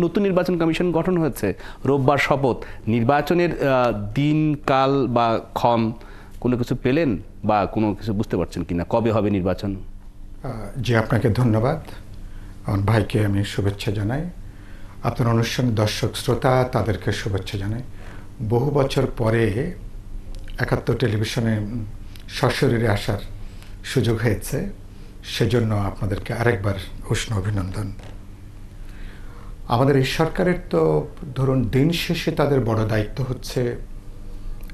নতুন নির্বাচন কমিশন গঠন হয়েছে, রোববার শপথ, নির্বাচনের দিন কাল বা ক্ষণ কোনো কিছু পেলেন বা কোনো কিছু বুঝতে পারছেন কিনা, কবে হবে নির্বাচন? জি, আপনাকে ধন্যবাদ। আমার ভাইকে আমি শুভেচ্ছা জানাই, আপনার অনুষ্ঠানের দর্শক শ্রোতা তাদেরকে শুভেচ্ছা জানাই। বহু বছর পরে ৭১ টেলিভিশনে সশরীরে আসার সুযোগ হয়েছে, সেজন্য আপনাদেরকে আরেকবার উষ্ণ অভিনন্দন। আমাদের এই সরকারের তো ধরুন দিন শেষে তাদের বড় দায়িত্ব হচ্ছে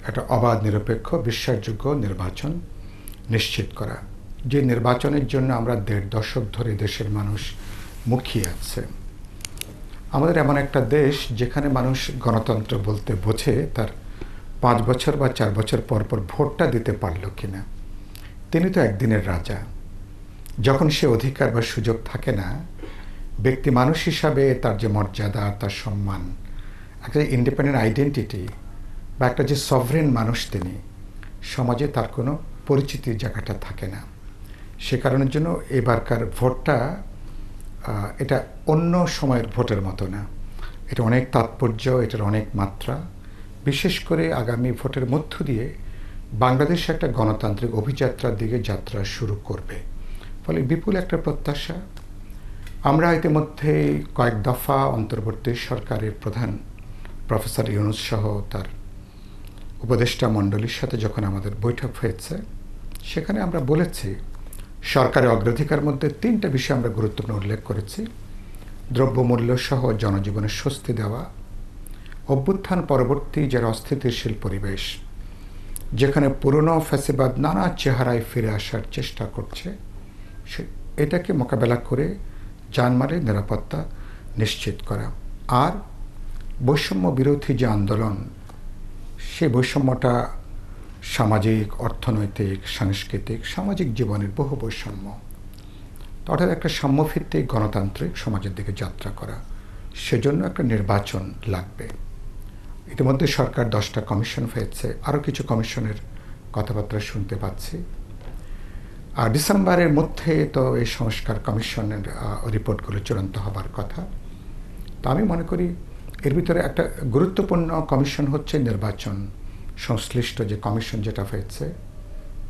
একটা অবাধ, নিরপেক্ষ, বিশ্বাসযোগ্য নির্বাচন নিশ্চিত করা, যে নির্বাচনের জন্য আমরা ১.৫ দশক ধরে দেশের মানুষ মুখিয়ে আছে। আমাদের এমন একটা দেশ যেখানে মানুষ গণতন্ত্র বলতে বোঝে তার ৫ বছর বা ৪ বছর পর পর ভোটটা দিতে পারল কিনা। তিনি তো একদিনের রাজা, যখন সে অধিকার বা সুযোগ থাকে না, ব্যক্তি মানুষ হিসাবে তার যে মর্যাদা, তার সম্মান, একটা ইন্ডিপেন্ডেন্ট আইডেন্টিটি বা একটা যে সভরেন মানুষ, তিনি সমাজে তার কোনো পরিচিতির জায়গাটা থাকে না। সে কারণের জন্য এবারকার ভোটটা এটা অন্য সময়ের ভোটের মতো না, এটা অনেক তাৎপর্য, এটার অনেক মাত্রা। বিশেষ করে আগামী ভোটের মধ্য দিয়ে বাংলাদেশ একটা গণতান্ত্রিক অভিযাত্রার দিকে যাত্রা শুরু করবে, ফলে বিপুল একটা প্রত্যাশা। আমরা ইতিমধ্যে কয়েক দফা অন্তর্বর্তী সরকারের প্রধান প্রফেসর ইউনূস সহ তার উপদেষ্টা মণ্ডলীর সাথে যখন আমাদের বৈঠক হয়েছে, সেখানে আমরা বলেছি সরকারের অগ্রাধিকার মধ্যে ৩টা বিষয় আমরা গুরুত্বপূর্ণ উল্লেখ করেছি: দ্রব্যমূল্য সহ জনজীবনের স্বস্তি দেওয়া, অভ্যুত্থান পরবর্তী যারা অস্থিতিশীল পরিবেশ, যেখানে পুরনো ফ্যাসিবাদ নানা চেহারায় ফিরে আসার চেষ্টা করছে, এটাকে মোকাবেলা করে জানমালের নিরাপত্তা নিশ্চিত করা, আর বৈষম্য বিরোধী যে আন্দোলন, সেই বৈষম্যটা সামাজিক, অর্থনৈতিক, সাংস্কৃতিক, সামাজিক জীবনের বহু বৈষম্য, অর্থাৎ একটা সাম্যভিত্তিক গণতান্ত্রিক সমাজের দিকে যাত্রা করা, সেজন্য একটা নির্বাচন লাগবে। ইতিমধ্যে সরকার 10টা কমিশন হয়েছে, আরও কিছু কমিশনের কথাবার্তা শুনতে পাচ্ছি। আর ডিসেম্বরের মধ্যে তো এই সংস্কার কমিশনের রিপোর্টগুলো চূড়ান্ত হবার কথা। তা আমি মনে করি এর ভিতরে একটা গুরুত্বপূর্ণ কমিশন হচ্ছে নির্বাচন সংশ্লিষ্ট যে কমিশন যেটা হয়েছে,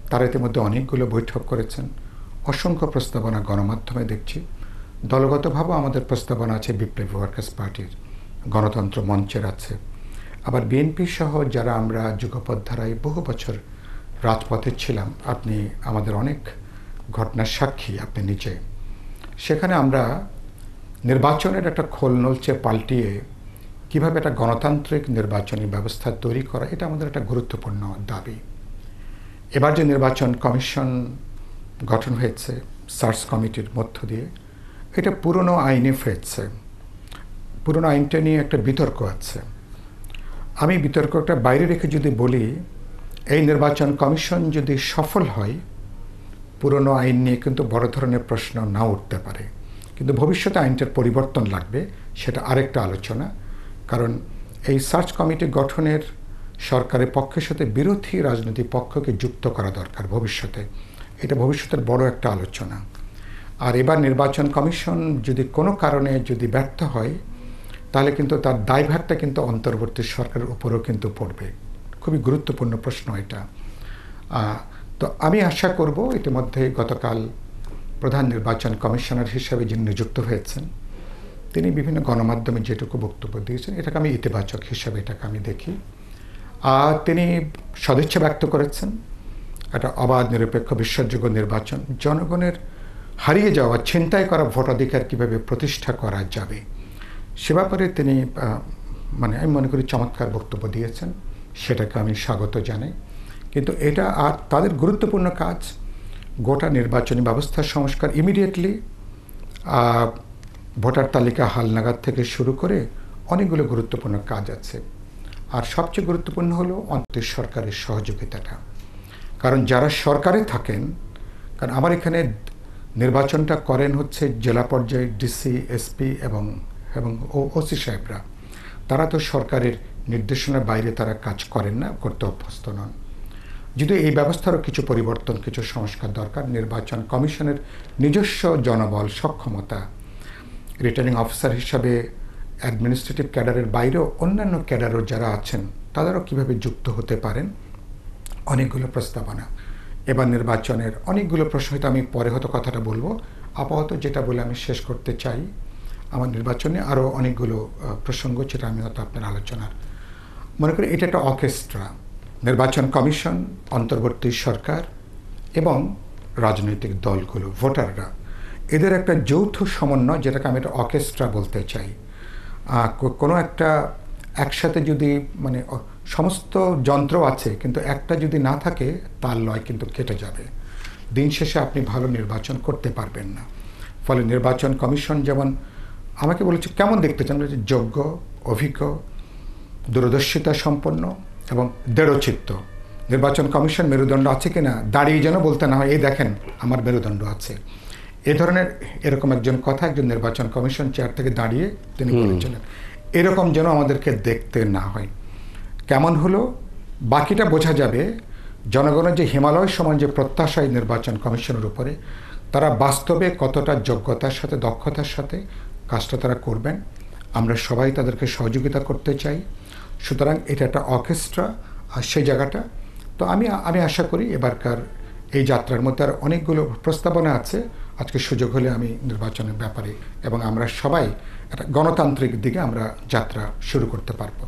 তারা ইতিমধ্যে অনেকগুলো বৈঠক করেছেন, অসংখ্য প্রস্তাবনা গণমাধ্যমে দেখছি। দলগতভাবেও আমাদের প্রস্তাবনা আছে, বিপ্লবী ওয়ার্কার্স পার্টির, গণতন্ত্র মঞ্চের আছে, আবার বিএনপি সহ যারা আমরা যুগপৎ ধারায় বহু বছর রাজপথে ছিলাম, আপনি আমাদের অনেক ঘটনার সাক্ষী, আপনি নিজে। সেখানে আমরা নির্বাচনের একটা খোল নলচে পাল্টিয়ে কীভাবে একটা গণতান্ত্রিক নির্বাচনী ব্যবস্থা তৈরি করা, এটা আমাদের একটা গুরুত্বপূর্ণ দাবি। এবার যে নির্বাচন কমিশন গঠন হয়েছে সার্চ কমিটির মধ্য দিয়ে, এটা পুরনো আইনে হয়েছে। পুরনো আইনটা নিয়ে একটা বিতর্ক আছে। আমি বিতর্কটা বাইরে রেখে যদি বলি, এই নির্বাচন কমিশন যদি সফল হয়, পুরনো আইন নিয়ে কিন্তু বড় ধরনের প্রশ্ন না উঠতে পারে, কিন্তু ভবিষ্যতে আইনটার পরিবর্তন লাগবে, সেটা আরেকটা আলোচনা। কারণ এই সার্চ কমিটি গঠনের সরকারের পক্ষের সাথে বিরোধী রাজনৈতিক পক্ষকে যুক্ত করা দরকার ভবিষ্যতে, এটা ভবিষ্যতের বড় একটা আলোচনা। আর এবার নির্বাচন কমিশন যদি কোনো কারণে যদি ব্যর্থ হয়, তাহলে কিন্তু তার দায়ভারটা কিন্তু অন্তর্বর্তী সরকারের উপরেও কিন্তু পড়বে। খুবই গুরুত্বপূর্ণ প্রশ্ন এটা। তো আমি আশা করব, ইতিমধ্যে গতকাল প্রধান নির্বাচন কমিশনার হিসেবে যিনি নিযুক্ত হয়েছেন, তিনি বিভিন্ন গণমাধ্যমে যেটুকু বক্তব্য দিয়েছেন, এটাকে আমি ইতিবাচক হিসাবে এটাকে আমি দেখি। আর তিনি সদিচ্ছা ব্যক্ত করেছেন একটা অবাধ, নিরপেক্ষ, বিশ্বাসযোগ্য নির্বাচন, জনগণের হারিয়ে যাওয়া, ছিনতাই করা ভোটাধিকার কীভাবে প্রতিষ্ঠা করা যাবে, সে ব্যাপারে তিনি আমি মনে করি চমৎকার বক্তব্য দিয়েছেন, সেটাকে আমি স্বাগত জানাই। কিন্তু এটা আর তাদের গুরুত্বপূর্ণ কাজ, গোটা নির্বাচনী ব্যবস্থা সংস্কার ইমিডিয়েটলি, ভোটার তালিকা হালনাগাদ থেকে শুরু করে অনেকগুলো গুরুত্বপূর্ণ কাজ আছে। আর সবচেয়ে গুরুত্বপূর্ণ হলো অন্তর সরকারের সহযোগিতাটা। কারণ যারা সরকারে থাকেন, কারণ আমার এখানে নির্বাচনটা করেন হচ্ছে জেলা পর্যায়ে ডিসি, এসপি এবং ওসি সাহেবরা, তারা তো সরকারের নির্দেশনার বাইরে তারা কাজ করেন না, করতে অভ্যস্ত নন। যদি এই ব্যবস্থারও কিছু পরিবর্তন, কিছু সংস্কার দরকার। নির্বাচন কমিশনের নিজস্ব জনবল, সক্ষমতা, রিটার্নিং অফিসার হিসাবে অ্যাডমিনিস্ট্রেটিভ ক্যাডারের বাইরেও অন্যান্য ক্যাডারও যারা আছেন তাদেরও কীভাবে যুক্ত হতে পারেন, অনেকগুলো প্রস্তাবনা। এবার নির্বাচনের অনেকগুলো প্রশ্ন, হয়তো আমি পরে হয়তো কথাটা বলবো, আপাতত যেটা বলে আমি শেষ করতে চাই, আমার নির্বাচনে আরও অনেকগুলো প্রসঙ্গ, যেটা আমি হয়তো আপনার আলোচনার মনে করি এটা একটা অর্কেস্ট্রা। নির্বাচন কমিশন, অন্তর্বর্তী সরকার এবং রাজনৈতিক দলগুলো, ভোটাররা, এদের একটা যৌথ সমন্বয়, যেটাকে আমি একটা অর্কেস্ট্রা বলতে চাই। কোনো একটা একসাথে যদি মানে সমস্ত যন্ত্র আছে কিন্তু একটা যদি না থাকে, তার লয় কিন্তু কেটে যাবে, দিন শেষে আপনি ভালো নির্বাচন করতে পারবেন না। ফলে নির্বাচন কমিশন যেমন আমাকে বলেছে কেমন দেখতে চান, বলেছে যোগ্য, অভিজ্ঞ, দূরদর্শিতা সম্পন্ন এবং দৃঢ়চিত্ত। নির্বাচন কমিশন মেরুদণ্ড আছে কিনা দাঁড়িয়ে যেন বলতে না হয় এই দেখেন আমার মেরুদণ্ড আছে, এ ধরনের এরকম একজন কথা একজন নির্বাচন কমিশন চেয়ার থেকে দাঁড়িয়ে তিনি বলেছিলেন, এরকম যেন আমাদেরকে দেখতে না হয়। কেমন হলো বাকিটা বোঝা যাবে জনগণের যে হিমালয় সমান যে প্রত্যাশা এই নির্বাচন কমিশনের উপরে, তারা বাস্তবে কতটা যোগ্যতার সাথে দক্ষতার সাথে কাজটা তারা করবেন। আমরা সবাই তাদেরকে সহযোগিতা করতে চাই। সুতরাং এটা একটা অর্কেস্ট্রা, আর সেই জায়গাটা তো আমি আশা করি এবারকার এই যাত্রার মধ্যে আর অনেকগুলো প্রস্তাবনা আছে। আজকে সুযোগ হলে আমি নির্বাচনের ব্যাপারে এবং আমরা সবাই একটা গণতান্ত্রিক দিকে আমরা যাত্রা শুরু করতে পারবো।